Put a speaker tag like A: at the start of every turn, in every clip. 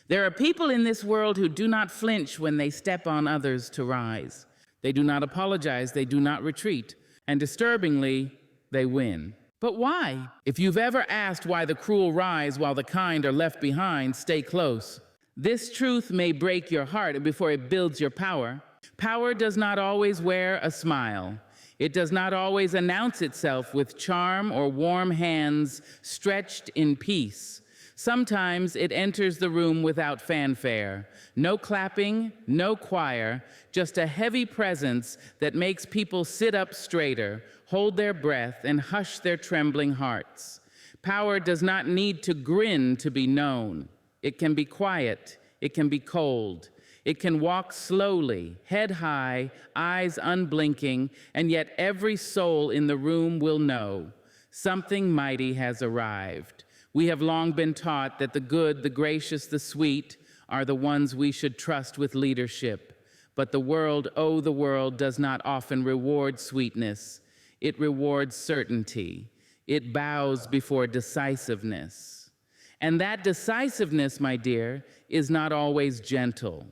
A: There are people in this world who do not flinch when they step on others to rise. They do not apologize, they do not retreat, and disturbingly, they win. But why? If you've ever asked why the cruel rise while the kind are left behind, stay close. This truth may break your heart before it builds your power. Power does not always wear a smile. It does not always announce itself with charm or warm hands stretched in peace. Sometimes it enters the room without fanfare. No clapping, no choir, just a heavy presence that makes people sit up straighter, hold their breath, and hush their trembling hearts. Power does not need to grin to be known. It can be quiet. It can be cold. It can walk slowly, head high, eyes unblinking, and yet every soul in the room will know something mighty has arrived. We have long been taught that the good, the gracious, the sweet are the ones we should trust with leadership. But the world, oh, the world does not often reward sweetness. It rewards certainty. It bows before decisiveness. And that decisiveness, my dear, is not always gentle.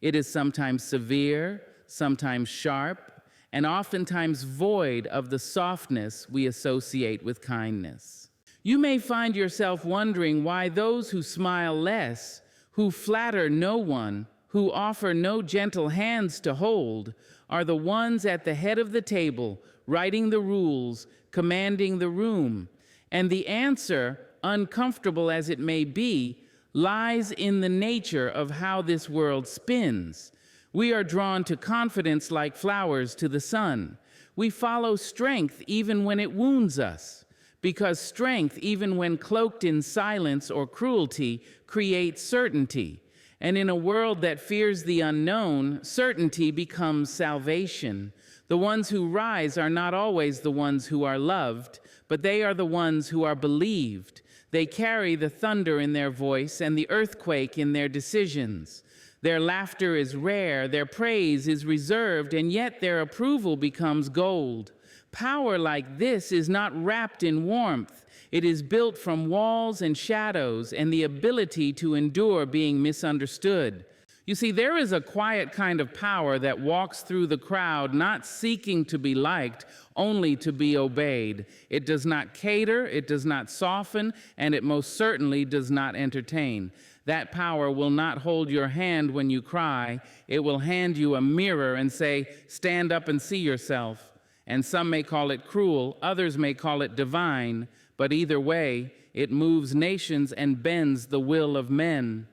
A: It is sometimes severe, sometimes sharp, and oftentimes void of the softness we associate with kindness. You may find yourself wondering why those who smile less, who flatter no one, who offer no gentle hands to hold, are the ones at the head of the table, writing the rules, commanding the room. And the answer, uncomfortable as it may be, lies in the nature of how this world spins. We are drawn to confidence like flowers to the sun. We follow strength even when it wounds us. Because strength, even when cloaked in silence or cruelty, creates certainty. And in a world that fears the unknown, certainty becomes salvation. The ones who rise are not always the ones who are loved, but they are the ones who are believed. They carry the thunder in their voice and the earthquake in their decisions. Their laughter is rare, their praise is reserved, and yet their approval becomes gold. Power like this is not wrapped in warmth. It is built from walls and shadows and the ability to endure being misunderstood. You see, there is a quiet kind of power that walks through the crowd, not seeking to be liked, only to be obeyed. It does not cater, it does not soften, and it most certainly does not entertain. That power will not hold your hand when you cry. It will hand you a mirror and say, "Stand up and see yourself." And some may call it cruel, others may call it divine, but either way, it moves nations and bends the will of men.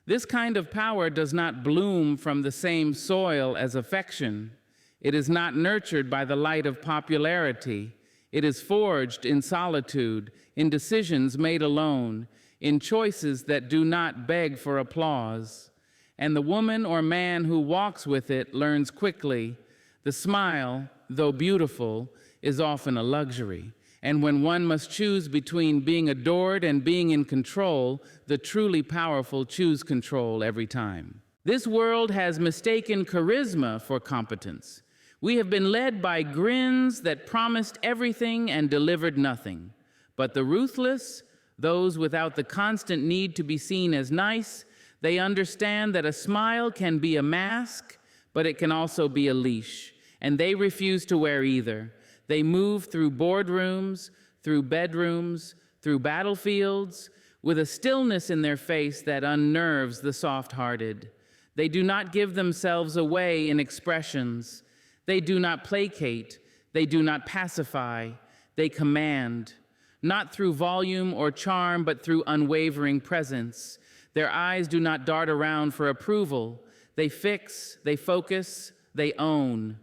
A: This kind of power does not bloom from the same soil as affection. It is not nurtured by the light of popularity. It is forged in solitude, in decisions made alone, in choices that do not beg for applause. And the woman or man who walks with it learns quickly. The smile, though beautiful, is often a luxury. And when one must choose between being adored and being in control, the truly powerful choose control every time. This world has mistaken charisma for competence. We have been led by grins that promised everything and delivered nothing. But the ruthless, those without the constant need to be seen as nice, they understand that a smile can be a mask, but it can also be a leash. And they refuse to wear either. They move through boardrooms, through bedrooms, through battlefields, with a stillness in their face that unnerves the soft-hearted. They do not give themselves away in expressions. They do not placate. They do not pacify. They command, not through volume or charm, but through unwavering presence. Their eyes do not dart around for approval. They fix, they focus, they own.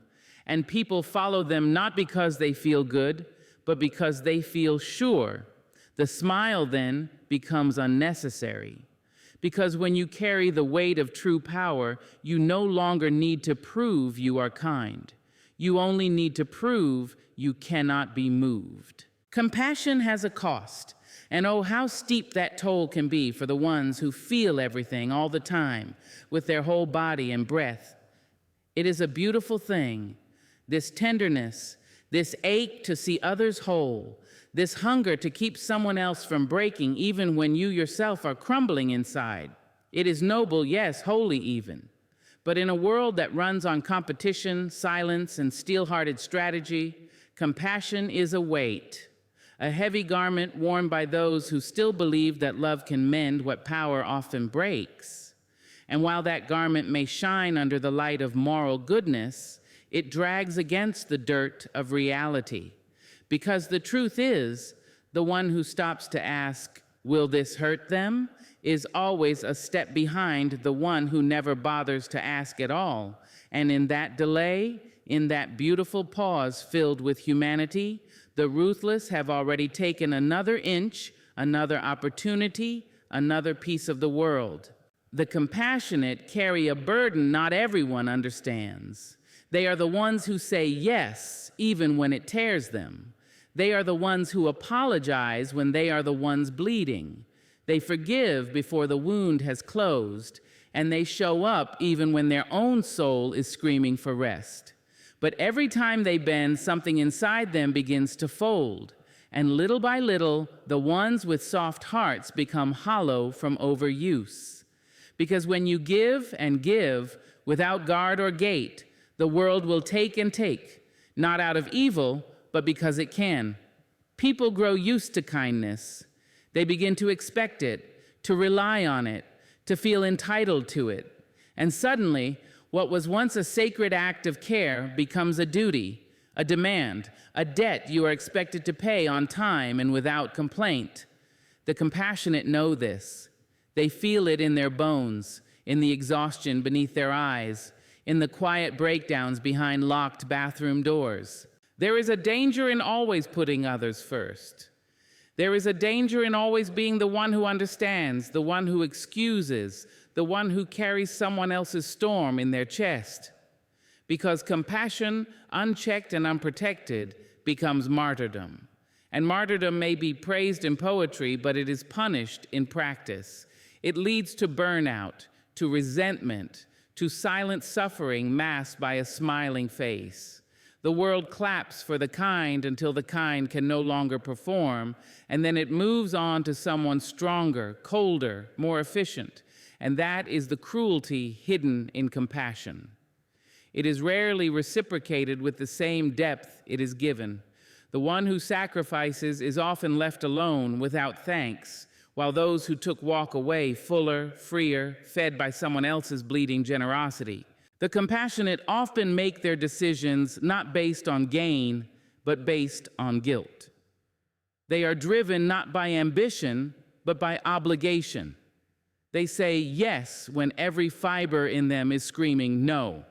A: And people follow them not because they feel good, but because they feel sure. The smile then becomes unnecessary. Because when you carry the weight of true power, you no longer need to prove you are kind. You only need to prove you cannot be moved. Compassion has a cost, and oh, how steep that toll can be for the ones who feel everything all the time with their whole body and breath. It is a beautiful thing. This tenderness, this ache to see others whole, this hunger to keep someone else from breaking even when you yourself are crumbling inside. It is noble, yes, holy even. But in a world that runs on competition, silence, and steel-hearted strategy, compassion is a weight, a heavy garment worn by those who still believe that love can mend what power often breaks. And while that garment may shine under the light of moral goodness, it drags against the dirt of reality. Because the truth is, the one who stops to ask, "Will this hurt them?" is always a step behind the one who never bothers to ask at all. And in that delay, in that beautiful pause filled with humanity, the ruthless have already taken another inch, another opportunity, another piece of the world. The compassionate carry a burden not everyone understands. They are the ones who say yes, even when it tears them. They are the ones who apologize when they are the ones bleeding. They forgive before the wound has closed, and they show up even when their own soul is screaming for rest. But every time they bend, something inside them begins to fold, and little by little, the ones with soft hearts become hollow from overuse. Because when you give and give without guard or gate, the world will take and take, not out of evil, but because it can. People grow used to kindness. They begin to expect it, to rely on it, to feel entitled to it. And suddenly, what was once a sacred act of care becomes a duty, a demand, a debt you are expected to pay on time and without complaint. The compassionate know this. They feel it in their bones, in the exhaustion beneath their eyes, in the quiet breakdowns behind locked bathroom doors. There is a danger in always putting others first. There is a danger in always being the one who understands, the one who excuses, the one who carries someone else's storm in their chest. Because compassion, unchecked and unprotected, becomes martyrdom. And martyrdom may be praised in poetry, but it is punished in practice. It leads to burnout, to resentment, to silent suffering masked by a smiling face. The world claps for the kind until the kind can no longer perform, and then it moves on to someone stronger, colder, more efficient. And that is the cruelty hidden in compassion. It is rarely reciprocated with the same depth it is given. The one who sacrifices is often left alone without thanks, while those who took walk away fuller, freer, fed by someone else's bleeding generosity. The compassionate often make their decisions not based on gain, but based on guilt. They are driven not by ambition, but by obligation. They say yes when every fiber in them is screaming no.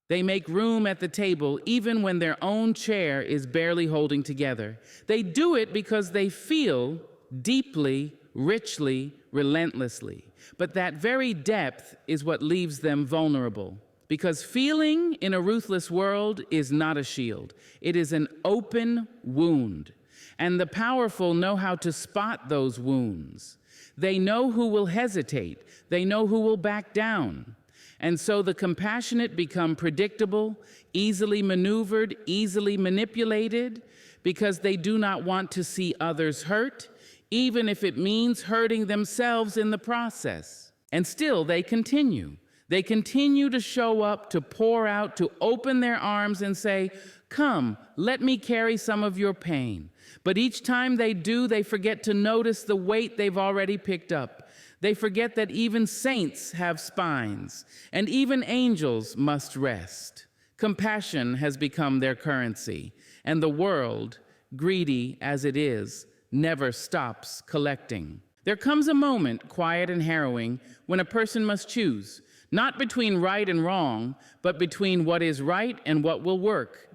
A: They make room at the table even when their own chair is barely holding together. They do it because they feel deeply, richly, relentlessly. But that very depth is what leaves them vulnerable. Because feeling in a ruthless world is not a shield. It is an open wound. And the powerful know how to spot those wounds. They know who will hesitate. They know who will back down. And so the compassionate become predictable, easily maneuvered, easily manipulated, because they do not want to see others hurt, even if it means hurting themselves in the process. And still, they continue. They continue to show up, to pour out, to open their arms and say, "Come, let me carry some of your pain." But each time they do, they forget to notice the weight they've already picked up. They forget that even saints have spines, and even angels must rest. Compassion has become their currency, and the world, greedy as it is, never stops collecting. There comes a moment, quiet and harrowing, when a person must choose, not between right and wrong, but between what is right and what will work.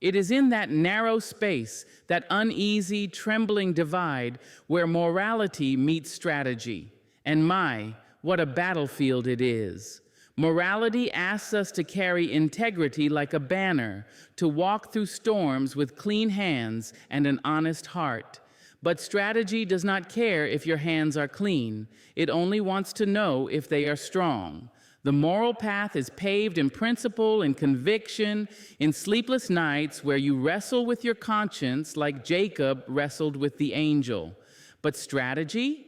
A: It is in that narrow space, that uneasy, trembling divide, where morality meets strategy. And my, what a battlefield it is. Morality asks us to carry integrity like a banner, to walk through storms with clean hands and an honest heart. But strategy does not care if your hands are clean. It only wants to know if they are strong. The moral path is paved in principle and conviction, in sleepless nights where you wrestle with your conscience like Jacob wrestled with the angel. But strategy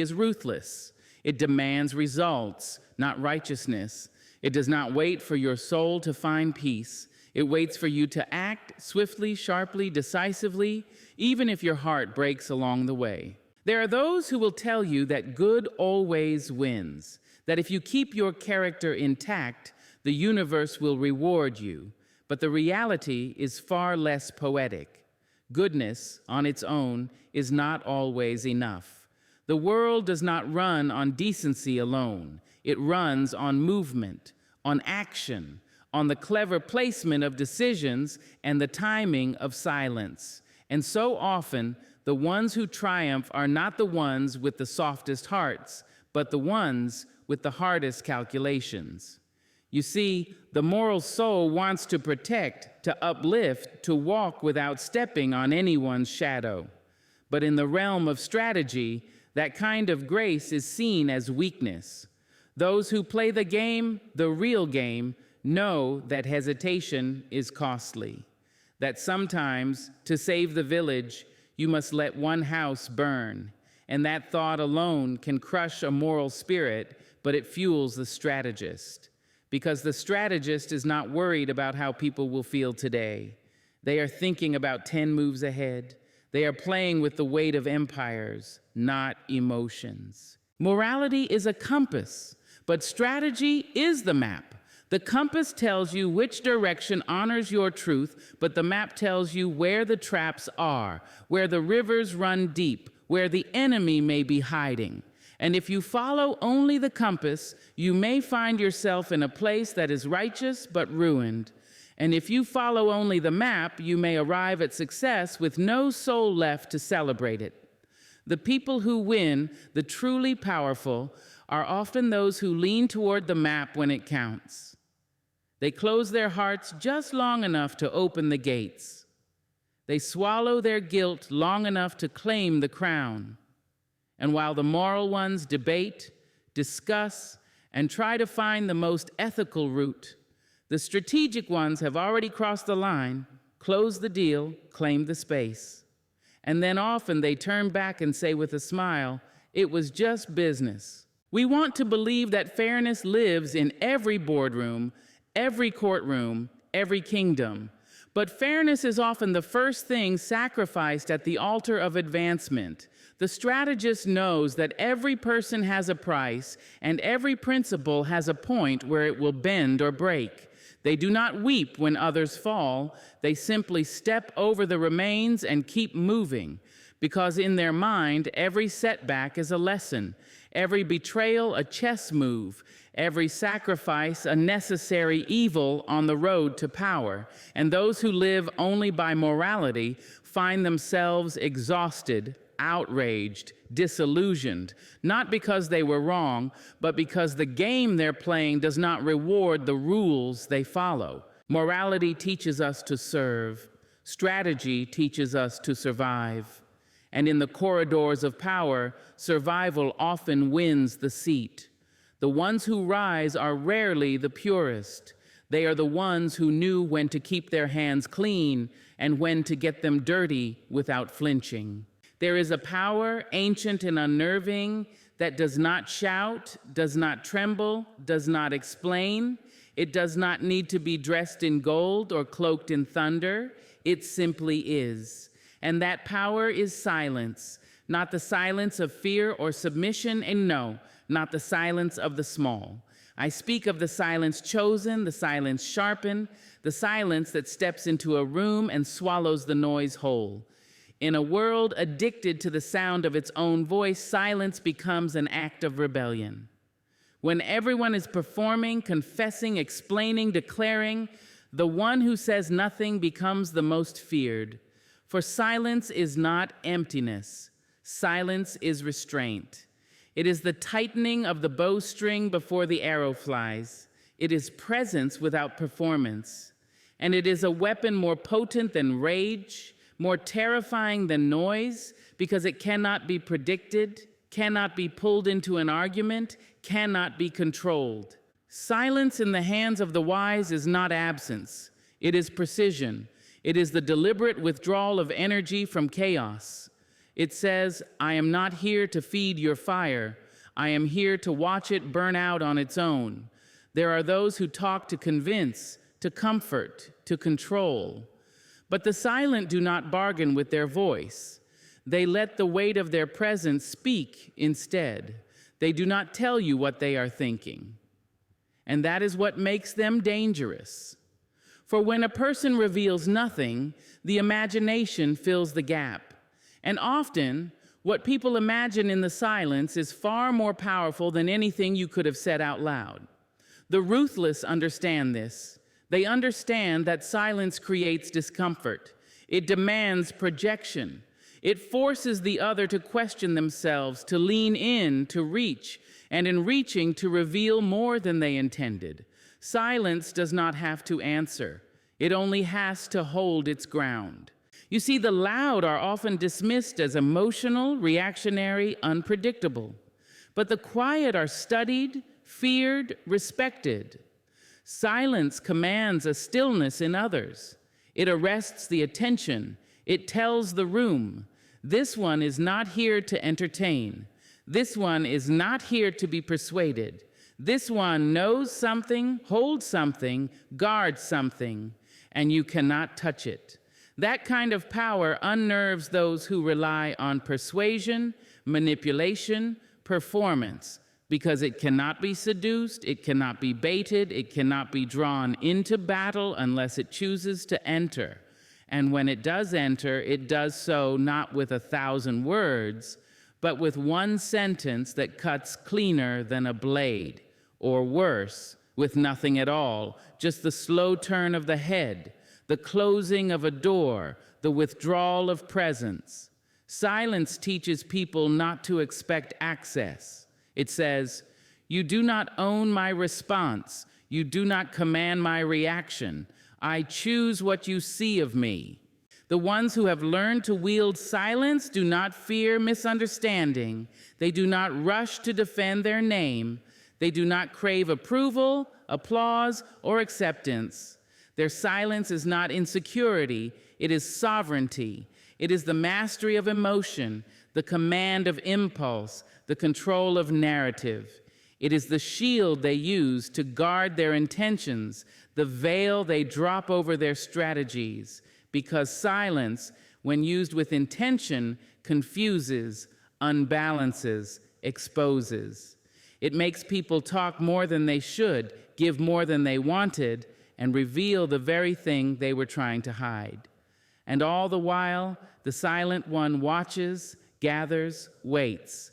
A: is ruthless. It demands results, not righteousness. It does not wait for your soul to find peace. It waits for you to act swiftly, sharply, decisively, even if your heart breaks along the way. There are those who will tell you that good always wins, that if you keep your character intact, the universe will reward you. But the reality is far less poetic. Goodness, on its own, is not always enough. The world does not run on decency alone. It runs on movement, on action, on the clever placement of decisions and the timing of silence. And so often, the ones who triumph are not the ones with the softest hearts, but the ones with the hardest calculations. You see, the moral soul wants to protect, to uplift, to walk without stepping on anyone's shadow. But in the realm of strategy, that kind of grace is seen as weakness. Those who play the game, the real game, know that hesitation is costly, that sometimes, to save the village, you must let one house burn, and that thought alone can crush a moral spirit, but it fuels the strategist. Because the strategist is not worried about how people will feel today. They are thinking about 10 moves ahead. They are playing with the weight of empires, not emotions. Morality is a compass, but strategy is the map. The compass tells you which direction honors your truth, but the map tells you where the traps are, where the rivers run deep, where the enemy may be hiding. And if you follow only the compass, you may find yourself in a place that is righteous but ruined. And if you follow only the map, you may arrive at success with no soul left to celebrate it. The people who win, the truly powerful, are often those who lean toward the map when it counts. They close their hearts just long enough to open the gates. They swallow their guilt long enough to claim the crown. And while the moral ones debate, discuss, and try to find the most ethical route, the strategic ones have already crossed the line, closed the deal, claimed the space. And then often they turn back and say with a smile, "It was just business." We want to believe that fairness lives in every boardroom, every courtroom, every kingdom. But fairness is often the first thing sacrificed at the altar of advancement. The strategist knows that every person has a price and every principle has a point where it will bend or break. They do not weep when others fall. They simply step over the remains and keep moving, because in their mind, every setback is a lesson, every betrayal a chess move, every sacrifice a necessary evil on the road to power. And those who live only by morality find themselves exhausted, outraged, disillusioned, not because they were wrong, but because the game they're playing does not reward the rules they follow. Morality teaches us to serve. Strategy teaches us to survive. And in the corridors of power, survival often wins the seat. The ones who rise are rarely the purest. They are the ones who knew when to keep their hands clean and when to get them dirty without flinching. There is a power, ancient and unnerving, that does not shout, does not tremble, does not explain. It does not need to be dressed in gold or cloaked in thunder. It simply is. And that power is silence, not the silence of fear or submission, and no, not the silence of the small. I speak of the silence chosen, the silence sharpened, the silence that steps into a room and swallows the noise whole. In a world addicted to the sound of its own voice, silence becomes an act of rebellion. When everyone is performing, confessing, explaining, declaring, the one who says nothing becomes the most feared. For silence is not emptiness. Silence is restraint. It is the tightening of the bowstring before the arrow flies. It is presence without performance. And it is a weapon more potent than rage, more terrifying than noise, because it cannot be predicted, cannot be pulled into an argument, cannot be controlled. Silence in the hands of the wise is not absence. It is precision. It is the deliberate withdrawal of energy from chaos. It says, "I am not here to feed your fire. I am here to watch it burn out on its own. There are those who talk to convince, to comfort, to control. But the silent do not bargain with their voice. They let the weight of their presence speak instead. They do not tell you what they are thinking. And that is what makes them dangerous. For when a person reveals nothing, the imagination fills the gap. And often, what people imagine in the silence is far more powerful than anything you could have said out loud. The ruthless understand this. They understand that silence creates discomfort. It demands projection. It forces the other to question themselves, to lean in, to reach, and in reaching, to reveal more than they intended. Silence does not have to answer. It only has to hold its ground. You see, the loud are often dismissed as emotional, reactionary, unpredictable. But the quiet are studied, feared, respected. Silence commands a stillness in others. It arrests the attention. It tells the room, this one is not here to entertain. This one is not here to be persuaded. This one knows something, holds something, guards something, and you cannot touch it. That kind of power unnerves those who rely on persuasion, manipulation, performance, because it cannot be seduced, it cannot be baited, it cannot be drawn into battle unless it chooses to enter. And when it does enter, it does so not with 1,000 words, but with one sentence that cuts cleaner than a blade, or worse, with nothing at all, just the slow turn of the head, the closing of a door, the withdrawal of presence. Silence teaches people not to expect access. It says, you do not own my response. You do not command my reaction. I choose what you see of me. The ones who have learned to wield silence do not fear misunderstanding. They do not rush to defend their name. They do not crave approval, applause, or acceptance. Their silence is not insecurity. It is sovereignty. It is the mastery of emotion, the command of impulse, the control of narrative. It is the shield they use to guard their intentions, the veil they drop over their strategies, because silence, when used with intention, confuses, unbalances, exposes. It makes people talk more than they should, give more than they wanted, and reveal the very thing they were trying to hide. And all the while, the silent one watches, gathers, waits.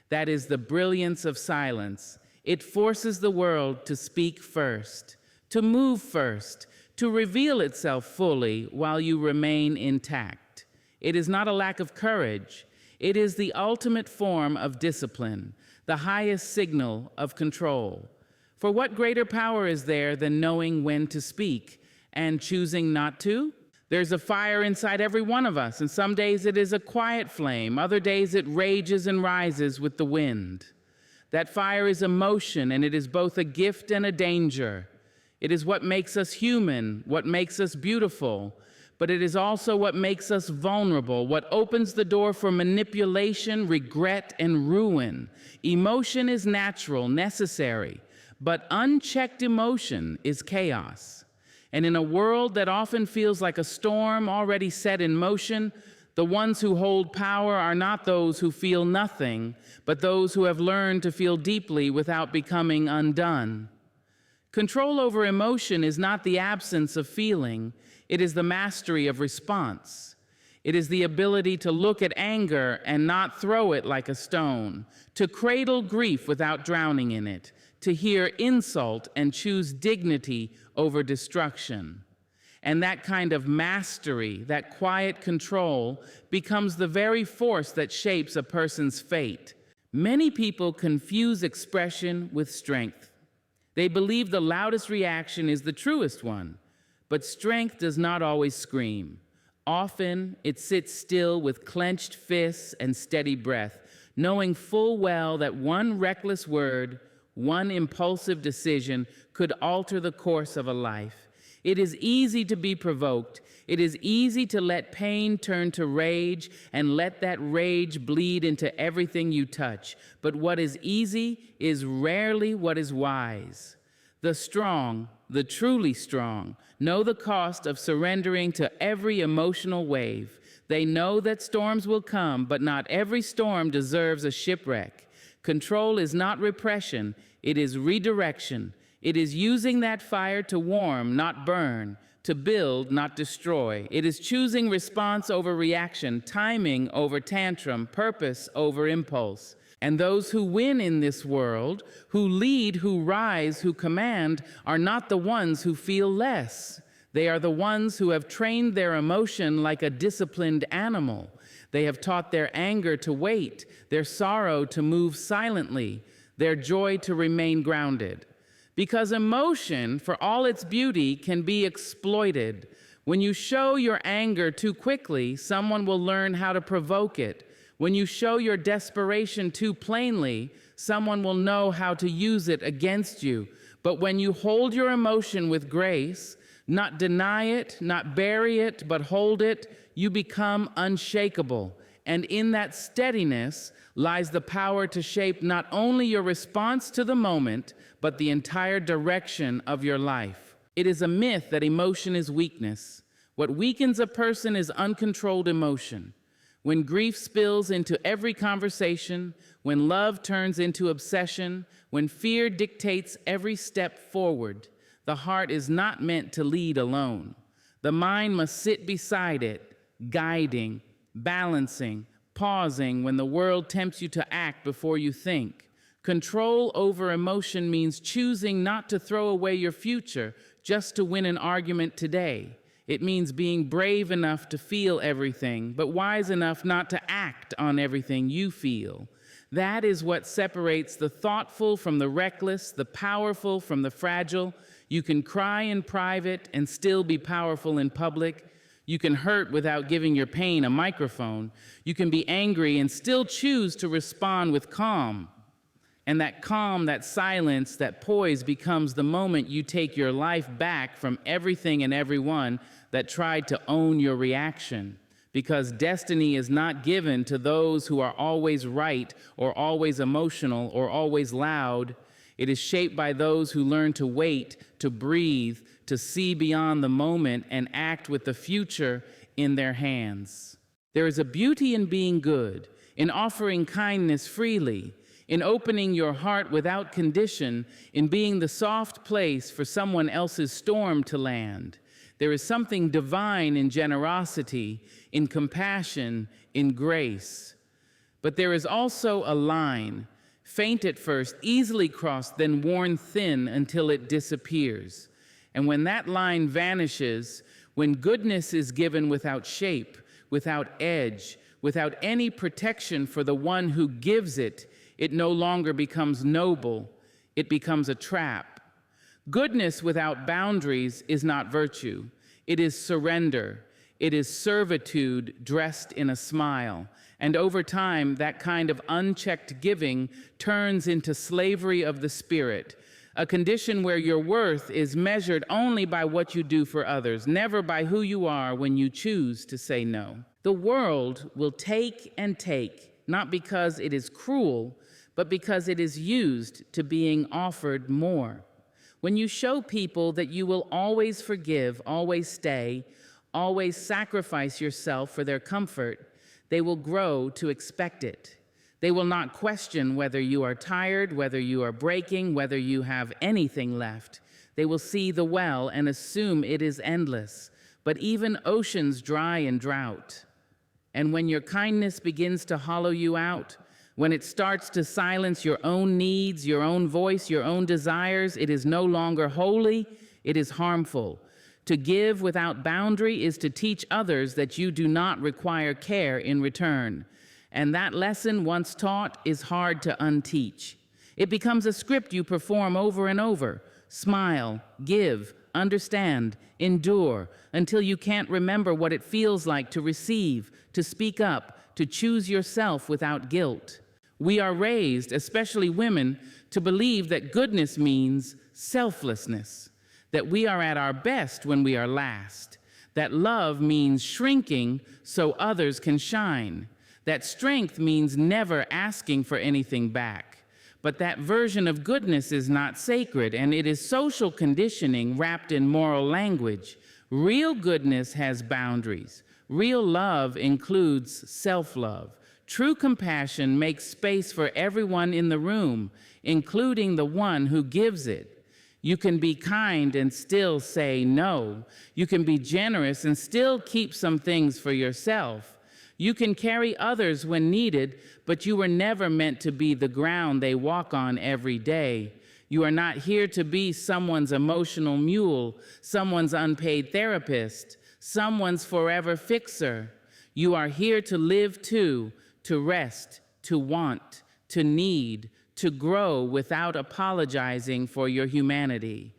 A: That is the brilliance of silence. It forces the world to speak first, to move first, to reveal itself fully while you remain intact. It is not a lack of courage. It is the ultimate form of discipline, the highest signal of control. For what greater power is there than knowing when to speak and choosing not to? There's a fire inside every one of us, and some days it is a quiet flame. Other days it rages and rises with the wind. That fire is emotion, and it is both a gift and a danger. It is what makes us human, what makes us beautiful, but it is also what makes us vulnerable, what opens the door for manipulation, regret, and ruin. Emotion is natural, necessary, but unchecked emotion is chaos. And in a world that often feels like a storm already set in motion, the ones who hold power are not those who feel nothing, but those who have learned to feel deeply without becoming undone. Control over emotion is not the absence of feeling, it is the mastery of response. It is the ability to look at anger and not throw it like a stone, to cradle grief without drowning in it, to hear insult and choose dignity over destruction. And that kind of mastery, that quiet control, becomes the very force that shapes a person's fate. Many people confuse expression with strength. They believe the loudest reaction is the truest one, but strength does not always scream. Often, it sits still with clenched fists and steady breath, knowing full well that one reckless word, one impulsive decision could alter the course of a life. It is easy to be provoked. It is easy to let pain turn to rage and let that rage bleed into everything you touch. But what is easy is rarely what is wise. The strong, the truly strong, know the cost of surrendering to every emotional wave. They know that storms will come, but not every storm deserves a shipwreck. Control is not repression, it is redirection. It is using that fire to warm, not burn, to build, not destroy. It is choosing response over reaction, timing over tantrum, purpose over impulse. And those who win in this world, who lead, who rise, who command, are not the ones who feel less. They are the ones who have trained their emotion like a disciplined animal. They have taught their anger to wait, their sorrow to move silently, their joy to remain grounded. Because emotion, for all its beauty, can be exploited. When you show your anger too quickly, someone will learn how to provoke it. When you show your desperation too plainly, someone will know how to use it against you. But when you hold your emotion with grace, not deny it, not bury it, but hold it, you become unshakable. And in that steadiness lies the power to shape not only your response to the moment, but the entire direction of your life. It is a myth that emotion is weakness. What weakens a person is uncontrolled emotion. When grief spills into every conversation, when love turns into obsession, when fear dictates every step forward, the heart is not meant to lead alone. The mind must sit beside it, guiding, balancing, pausing when the world tempts you to act before you think. Control over emotion means choosing not to throw away your future just to win an argument today. It means being brave enough to feel everything, but wise enough not to act on everything you feel. That is what separates the thoughtful from the reckless, the powerful from the fragile. You can cry in private and still be powerful in public. You can hurt without giving your pain a microphone. You can be angry and still choose to respond with calm. And that calm, that silence, that poise becomes the moment you take your life back from everything and everyone that tried to own your reaction. Because destiny is not given to those who are always right or always emotional or always loud. It is shaped by those who learn to wait, to breathe, to see beyond the moment and act with the future in their hands. There is a beauty in being good, in offering kindness freely, in opening your heart without condition, in being the soft place for someone else's storm to land. There is something divine in generosity, in compassion, in grace. But there is also a line, faint at first, easily crossed, then worn thin until it disappears. And when that line vanishes, when goodness is given without shape, without edge, without any protection for the one who gives it, it no longer becomes noble, it becomes a trap. Goodness without boundaries is not virtue. It is surrender. It is servitude dressed in a smile. And over time, that kind of unchecked giving turns into slavery of the spirit, a condition where your worth is measured only by what you do for others, never by who you are when you choose to say no. The world will take and take, not because it is cruel, but because it is used to being offered more. When you show people that you will always forgive, always stay, always sacrifice yourself for their comfort, they will grow to expect it. They will not question whether you are tired, whether you are breaking, whether you have anything left. They will see the well and assume it is endless, but even oceans dry in drought. And when your kindness begins to hollow you out, when it starts to silence your own needs, your own voice, your own desires, it is no longer holy, it is harmful. To give without boundary is to teach others that you do not require care in return. And that lesson, once taught, is hard to unteach. It becomes a script you perform over and over. Smile, give, understand, endure, until you can't remember what it feels like to receive, to speak up, to choose yourself without guilt. We are raised, especially women, to believe that goodness means selflessness, that we are at our best when we are last, that love means shrinking so others can shine, that strength means never asking for anything back. But that version of goodness is not sacred, and it is social conditioning wrapped in moral language. Real goodness has boundaries. Real love includes self-love. True compassion makes space for everyone in the room, including the one who gives it. You can be kind and still say no. You can be generous and still keep some things for yourself. You can carry others when needed, but you were never meant to be the ground they walk on every day. You are not here to be someone's emotional mule, someone's unpaid therapist, someone's forever fixer. You are here to live too, to rest, to want, to need, to grow without apologizing for your humanity.